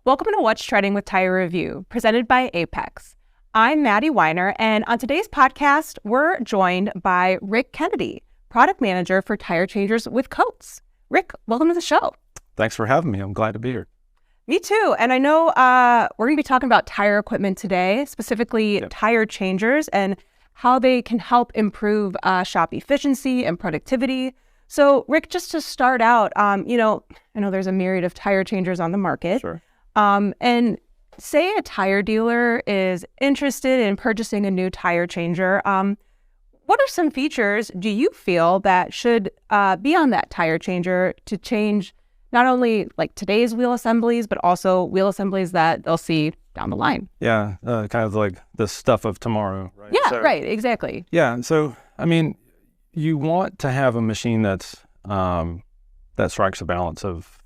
Welcome to What's Trending with Tire Review, presented by AAPEX. I'm Maddie Weiner, and on today's podcast, we're joined by Rick Kennedy, Product Manager for Tire Changers with Coates. Rick, welcome to the show. Thanks for having me. I'm glad to be here. Me too. And I know we're going to be talking about tire equipment today, specifically tire changers and how they can help improve shop efficiency and productivity. So, Rick, just to start out, I know there's a myriad of tire changers on the market. Sure. And say a tire dealer is interested in purchasing a new tire changer. What are some features do you feel that should be on that tire changer to change not only like today's wheel assemblies, but also wheel assemblies that they'll see down the line? Yeah, kind of like the stuff of tomorrow, right? Yeah, right, exactly. Yeah, so, I mean, you want to have a machine that's that strikes a balance of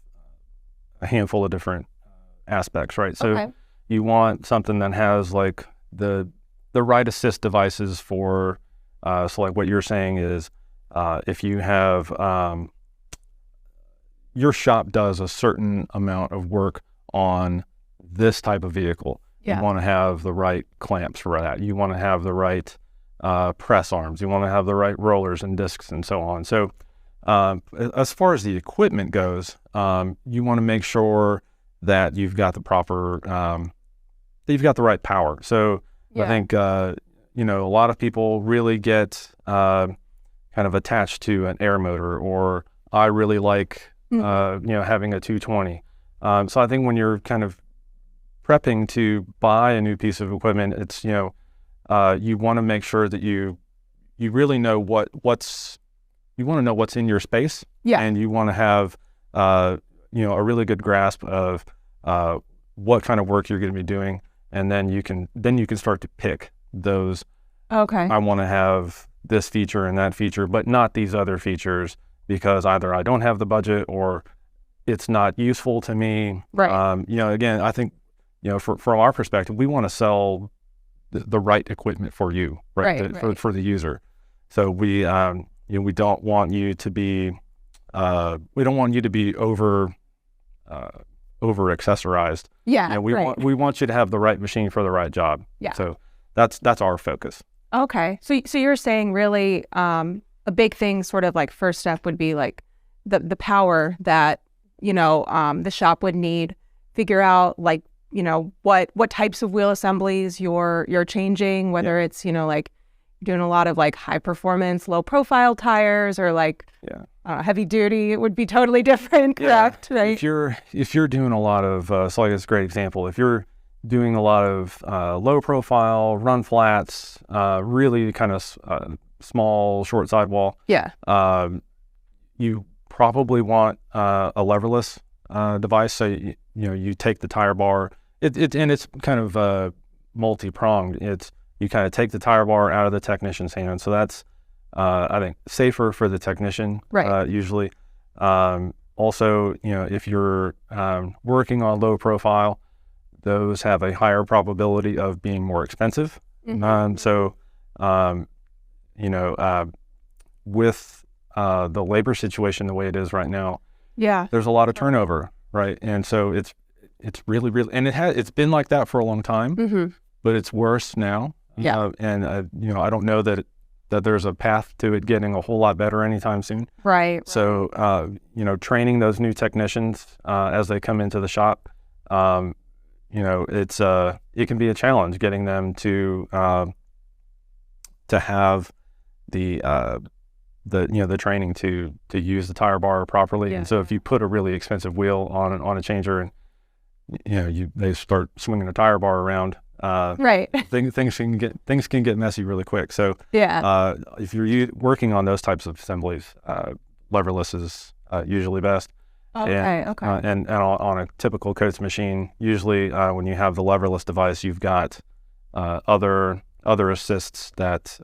a handful of different aspects, right? So you want something that has like the right assist devices for, so like what you're saying is if you have, your shop does a certain amount of work on this type of vehicle. You want to have the right clamps for that. You want to have the right press arms. You want to have the right rollers and discs and so on. So as far as the equipment goes, you want to make sure that you've got the proper, that you've got the right power. So I think, a lot of people really get kind of attached to an air motor, or I really like, having a 220. So I think when you're kind of prepping to buy a new piece of equipment, it's, you want to make sure that you really know what's in your space. Yeah. And you want to have, a really good grasp of what kind of work you're going to be doing. And then you can start to pick those. Okay. I want to have this feature and that feature, but not these other features, because either I don't have the budget or it's not useful to me. Right. Again, I think, from our perspective, we want to sell the right equipment for you, right? For the user. So we don't want you to be, over accessorized. Yeah. We want you to have the right machine for the right job. Yeah. So that's our focus. Okay. So you're saying really, a big thing, sort of like first step would be like the power that, the shop would need, figure out like, what types of wheel assemblies you're changing, whether it's, like doing a lot of like high performance, low profile tires, or like heavy duty, it would be totally different, correct? Right. If you're doing a lot of, so like it's a great example, if you're doing a lot of low profile, run flats, really kind of small, short sidewall. Yeah. You probably want a leverless device. So you take the tire bar. And it's kind of multi-pronged. You kind of take the tire bar out of the technician's hand. So that's I think safer for the technician. Right. Usually. Also, if you're working on low profile, those have a higher probability of being more expensive. Mm-hmm. With the labor situation the way it is right now, there's a lot of turnover, right? And so it's really, and it's been like that for a long time, but it's worse now. Yeah. I don't know that there's a path to it getting a whole lot better anytime soon. Right. So, training those new technicians as they come into the shop, it can be a challenge getting them to have the training to use the tire bar properly. Yeah. And so if you put a really expensive wheel on a changer and they start swinging a tire bar around, things can get messy really quick. So if you're working on those types of assemblies, leverless is usually best. And on a typical Coates machine, usually when you have the leverless device, you've got other assists that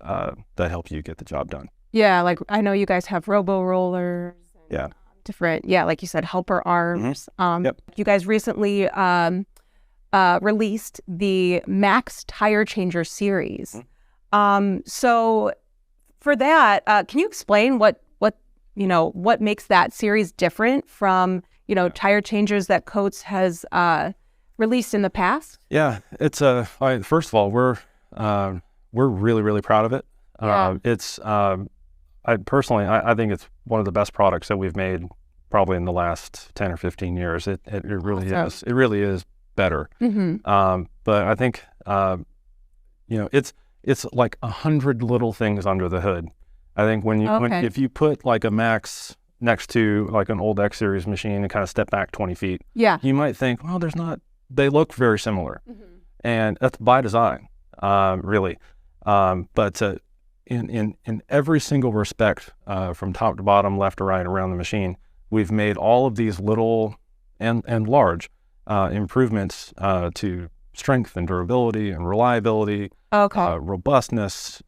help you get the job done. Yeah, like I know you guys have robo rollers. And, different, like you said, helper arms. Mm-hmm. You guys recently released the Maxx Tire Changer series. Mm-hmm. So for that, can you explain what makes that series different from tire changers that Coates has released in the past? Yeah, it's first of all, we're really, really proud of it. It's I personally think it's one of the best products that we've made probably in the last 10 or 15 years. It really is. It really is better. But I think it's like 100 little things under the hood. I think if you put like a Maxx next to like an old X Series machine and kind of step back 20 feet, you might think, well, they look very similar. And that's by design, really. But in every single respect, from top to bottom, left to right, around the machine, we've made all of these little and large improvements to strength and durability and reliability, robustness,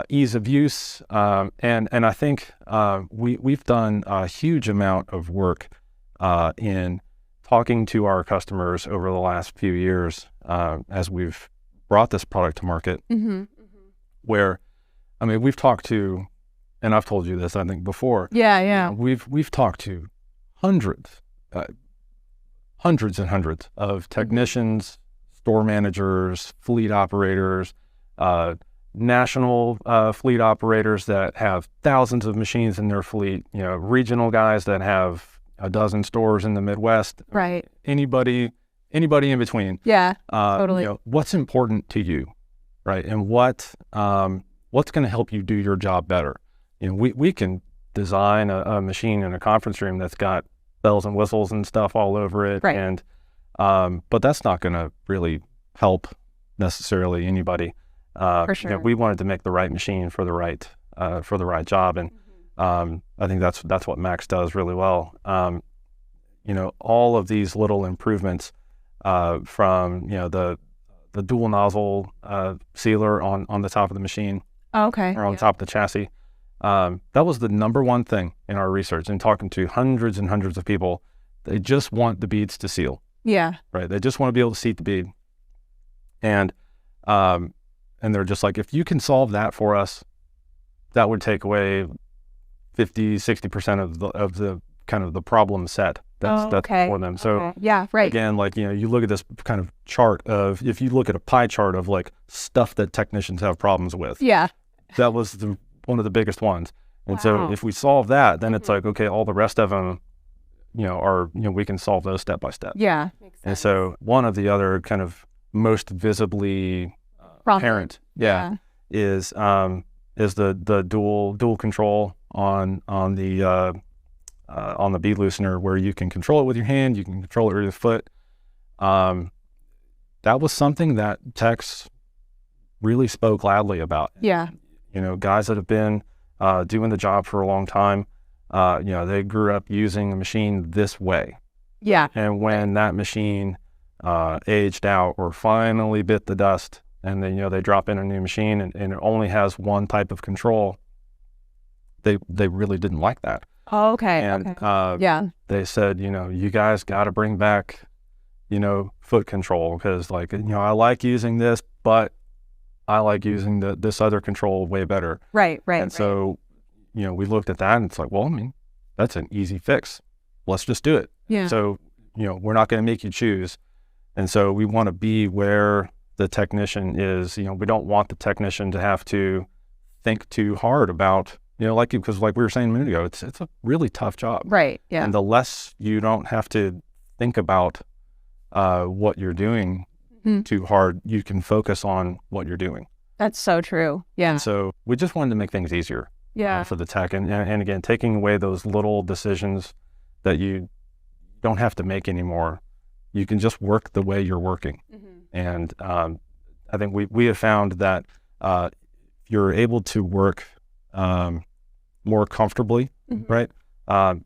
ease of use, and I think we've done a huge amount of work in talking to our customers over the last few years as we've brought this product to market. Where, I mean, we've talked to, and I've told you this, I think, before. We've talked to hundreds and hundreds of technicians, store managers, fleet operators, national fleet operators that have thousands of machines in their fleet, regional guys that have a dozen stores in the Midwest. Right. Anybody in between. Yeah, totally. What's important to you, right? And what's going to help you do your job better? We can design a machine in a conference room that's got bells and whistles and stuff all over it. Right. And, but that's not going to really help necessarily anybody. For sure. We wanted to make the right machine for the right job. And, I think that's what Maxx does really well. All of these little improvements, from, the dual nozzle, sealer on the top of the machine. Or on top of the chassis. That was the number one thing in our research and talking to hundreds and hundreds of people. They just want the beads to seal. Yeah. Right. They just want to be able to seat the bead. And they're just like, if you can solve that for us, that would take away 50-60% of the kind of the problem set that's for them. So again, like, you look at this kind of chart of, if you look at a pie chart of like stuff that technicians have problems with, that was one of the biggest ones. And so if we solve that, then it's like, okay, all the rest of them, we can solve those step by step. Yeah. Makes sense. And so one of the other kind of most visibly apparent, is the dual control on the bead loosener, where you can control it with your hand, you can control it with your foot. That was something that techs really spoke loudly about. Yeah. Guys that have been doing the job for a long time, they grew up using the machine this way. Yeah. And when that machine aged out or finally bit the dust, and then they drop in a new machine and it only has one type of control, they really didn't like that. And they said, you guys got to bring back, foot control, because like, I like using this, but I like using this other control way better. Right. And so, we looked at that and it's like, well, I mean, that's an easy fix. Let's just do it. Yeah. So, we're not going to make you choose. And so we want to be where the technician is. We don't want the technician to have to think too hard about, because like we were saying a minute ago, it's a really tough job. Right. Yeah. And the less you don't have to think about what you're doing too hard, you can focus on what you're doing. That's so true. Yeah. And so we just wanted to make things easier for the tech. And again, taking away those little decisions that you don't have to make anymore. You can just work the way you're working. And I think we have found that you're able to work more comfortably, right?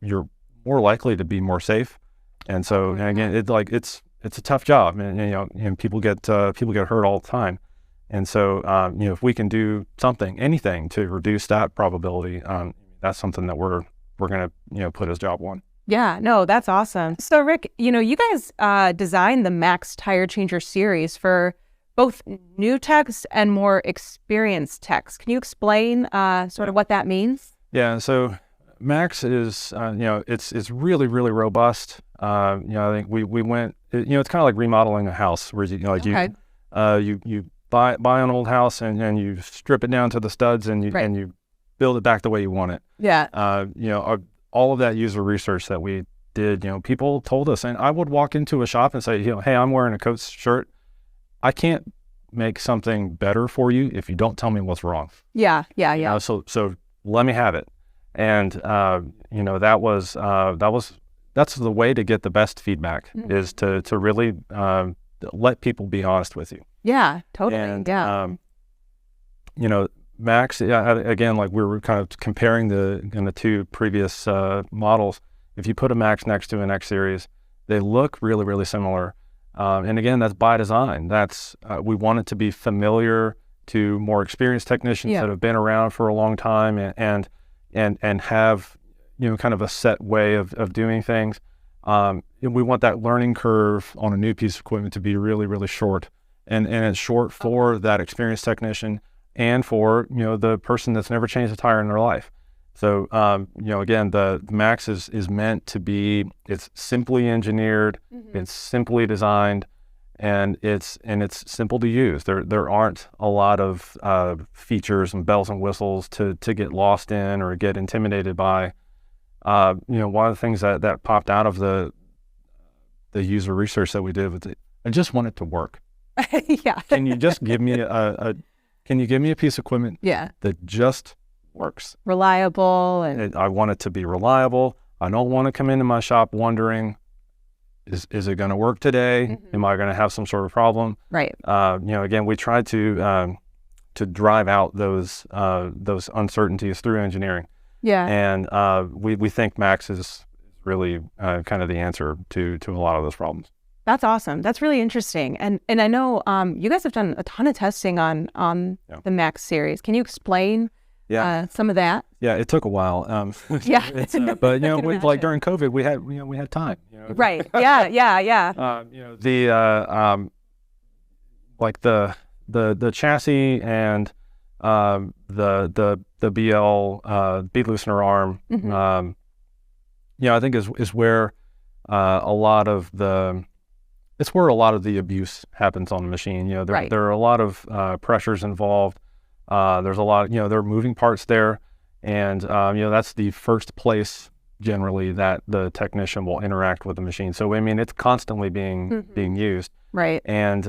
You're more likely to be more safe. And so, and again, it's a tough job, and people get hurt all the time. And so, if we can do anything to reduce that probability, that's something that we're going to, put as job one. Yeah, no, that's awesome. So Rick, you guys designed the Maxx Tire Changer series for both new techs and more experienced techs. Can you explain sort of what that means? Yeah, so Maxx is, it's really, really robust. I think we went, it's kind of like remodeling a house where you buy an old house and you strip it down to the studs and you build it back the way you want it. Yeah. All of that user research that we did, people told us, and I would walk into a shop and say, hey, I'm wearing a Coates shirt. I can't make something better for you if you don't tell me what's wrong. Yeah. So let me have it. And that's the way to get the best feedback, is to really let people be honest with you. Yeah, totally. And Maxx, again, like we were kind of comparing the two previous models. If you put a Maxx next to an X Series, they look really, really similar. And again, that's by design. That's we want it to be familiar to more experienced technicians that have been around for a long time and have kind of a set way of doing things. We want that learning curve on a new piece of equipment to be really, really short, and it's short for that experienced technician and for the person that's never changed a tire in their life. So again, the Maxx is meant to be, it's simply engineered, it's simply designed, and it's simple to use. There aren't a lot of features and bells and whistles to get lost in or get intimidated by. One of the things that popped out of the user research that we did was, I just want it to work. Yeah. Can you just give me a piece of equipment that just works? Reliable. And I want it to be reliable. I don't want to come into my shop wondering, is it going to work today? Am I going to have some sort of problem? Right. Again, we tried to drive out those uncertainties through engineering. Yeah. And we think Maxx is really kind of the answer to a lot of those problems. That's awesome. That's really interesting. And I know you guys have done a ton of testing on the Maxx Series. Can you explain some of that? Yeah, it took a while. But during COVID, we had time. Right. Yeah. The chassis and the BL bead loosener arm, I think is where a lot of the abuse happens on the machine. There are a lot of pressures involved. There's a lot, there are moving parts there, and that's the first place generally that the technician will interact with the machine. So I mean, it's constantly being used. Right. And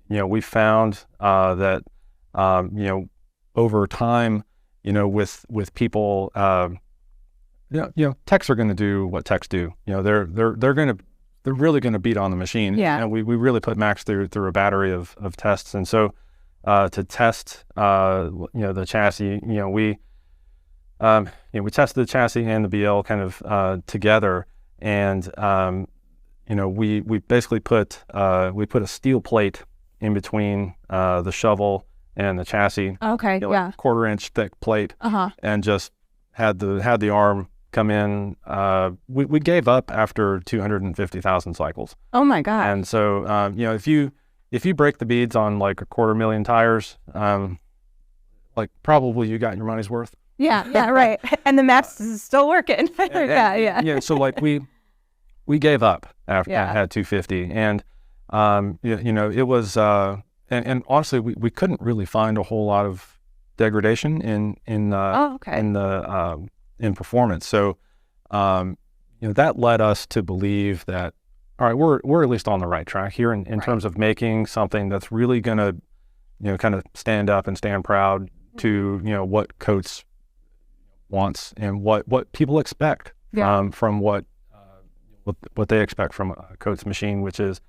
we found that over time, with people, techs are going to do what techs do. They're really going to beat on the machine. Yeah. And we really put Maxx through a battery of tests. And so to test the chassis, we tested the chassis and the BL kind of together, and we basically put a steel plate in between the shovel and the chassis. Okay. Like 1/4-inch thick plate, and just had the arm come in. We gave up after 250,000 cycles. Oh my God. And so if you break the beads on like 250,000 tires, like probably you got your money's worth. Yeah, right. And the Maxx is still working. Yeah. So like we gave up after I had 250, and it was and honestly we couldn't really find a whole lot of degradation in performance. So that led us to believe that, all right, we're at least on the right track here in terms of making something that's really going to kind of stand up and stand proud to what Coates wants and what people expect from what they expect from a Coates machine, which is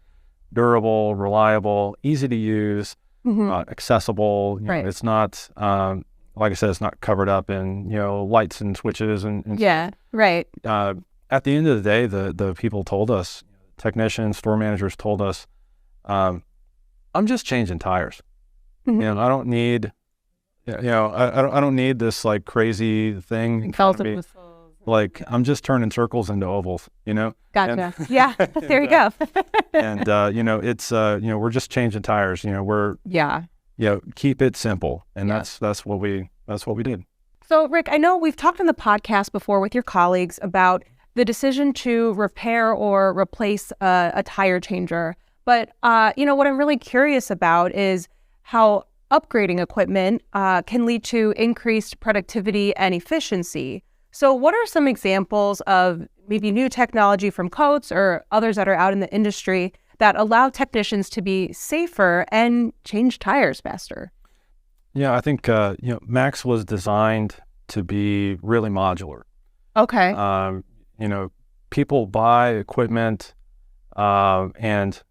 durable, reliable, easy to use, accessible. It's not like I said, it's not covered up in lights and switches and right. At the end of the day, the people told us, technicians, store managers told us, I'm just changing tires. I don't need I don't need this like crazy thing. Like I'm just turning circles into ovals, Gotcha. There you go. And it's we're just changing tires. We're keep it simple, and that's what we did. So, Rick, I know we've talked on the podcast before with your colleagues about the decision to repair or replace a tire changer. But, what I'm really curious about is how upgrading equipment can lead to increased productivity and efficiency. So what are some examples of maybe new technology from Coates or others that are out in the industry that allow technicians to be safer and change tires faster? Yeah, I think, Maxx was designed to be really modular. Okay. People buy equipment and,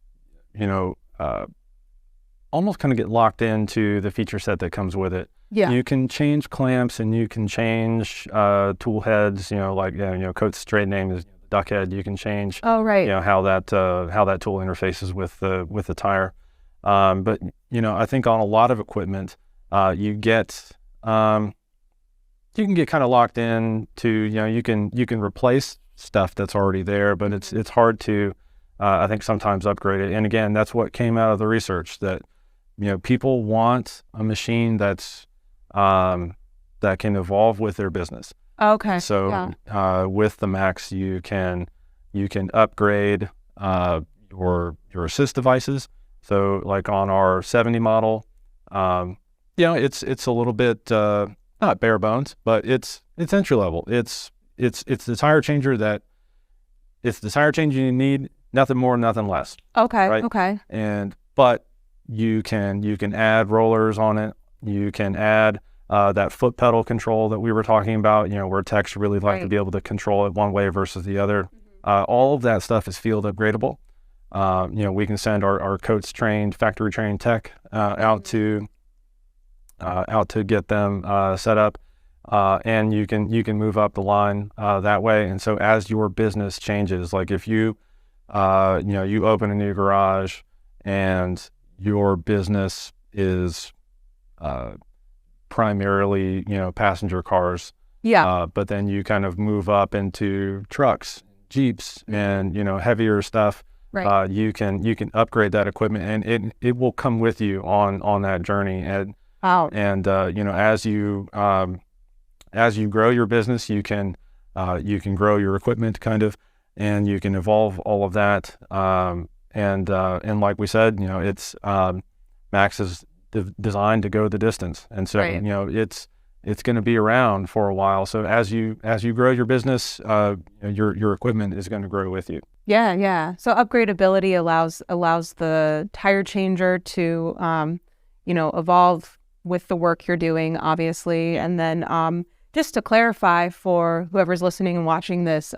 almost kind of get locked into the feature set that comes with it. Yeah. You can change clamps and you can change tool heads, Coates' trade name is duck head. You can change how that tool interfaces with the tire. But I think on a lot of equipment, you can get kind of locked in to, you can replace stuff that's already there, but it's hard to I think sometimes upgrade it. And again, that's what came out of the research, that people want a machine that's that can evolve with their business. Okay. So with the Maxx, you can upgrade your assist devices. So like on our 70 model, it's a little bit not bare bones, but it's entry level. It's the tire changer you need, nothing more, nothing less. Okay. Right? Okay. But you can add rollers on it. You can add that foot pedal control that we were talking about, where techs really like to be able to control it one way versus the other. Mm-hmm. All of that stuff is field upgradable. We can send our Coates trained, factory trained tech out to get them set up, and you can move up the line that way. And so as your business changes, like if you open a new garage and your business is primarily, passenger cars. Yeah. But then you kind of move up into trucks, Jeeps, and, heavier stuff. Right. You can upgrade that equipment, and it will come with you on that journey. And as you grow your business, you can grow your equipment kind of, and you can evolve all of that. And like we said, it's Maxx is designed to go the distance, and so it's going to be around for a while. So as you grow your business, your equipment is going to grow with you. Yeah. So upgradability allows the tire changer to evolve with the work you're doing, obviously. And then just to clarify for whoever's listening and watching this,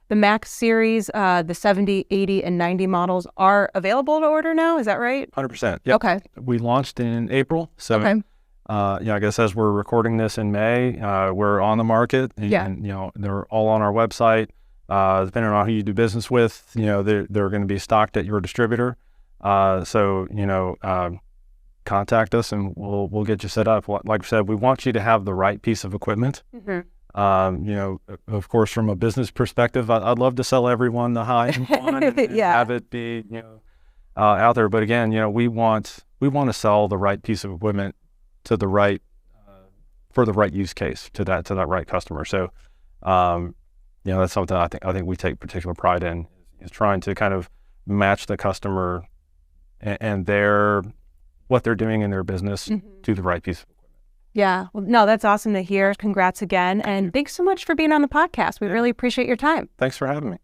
the Maxx Series, the 70, 80, and 90 models are available to order now. Is that right? 100%. Yep. Okay. We launched in April. So, I guess as we're recording this in May, we're on the market. And they're all on our website. Depending on who you do business with, they're going to be stocked at your distributor. Contact us and we'll get you set up. Like I said, we want you to have the right piece of equipment. Mm-hmm. Of course, from a business perspective, I'd love to sell everyone the high-end one and have it be, out there. But again, we want to sell the right piece of equipment to the right, for the right use case to that right customer. So, that's something I think we take particular pride in, is trying to kind of match the customer and what they're doing in their business to the right piece of equipment. Yeah. Well, no, that's awesome to hear. Congrats again. And thanks so much for being on the podcast. We really appreciate your time. Thanks for having me.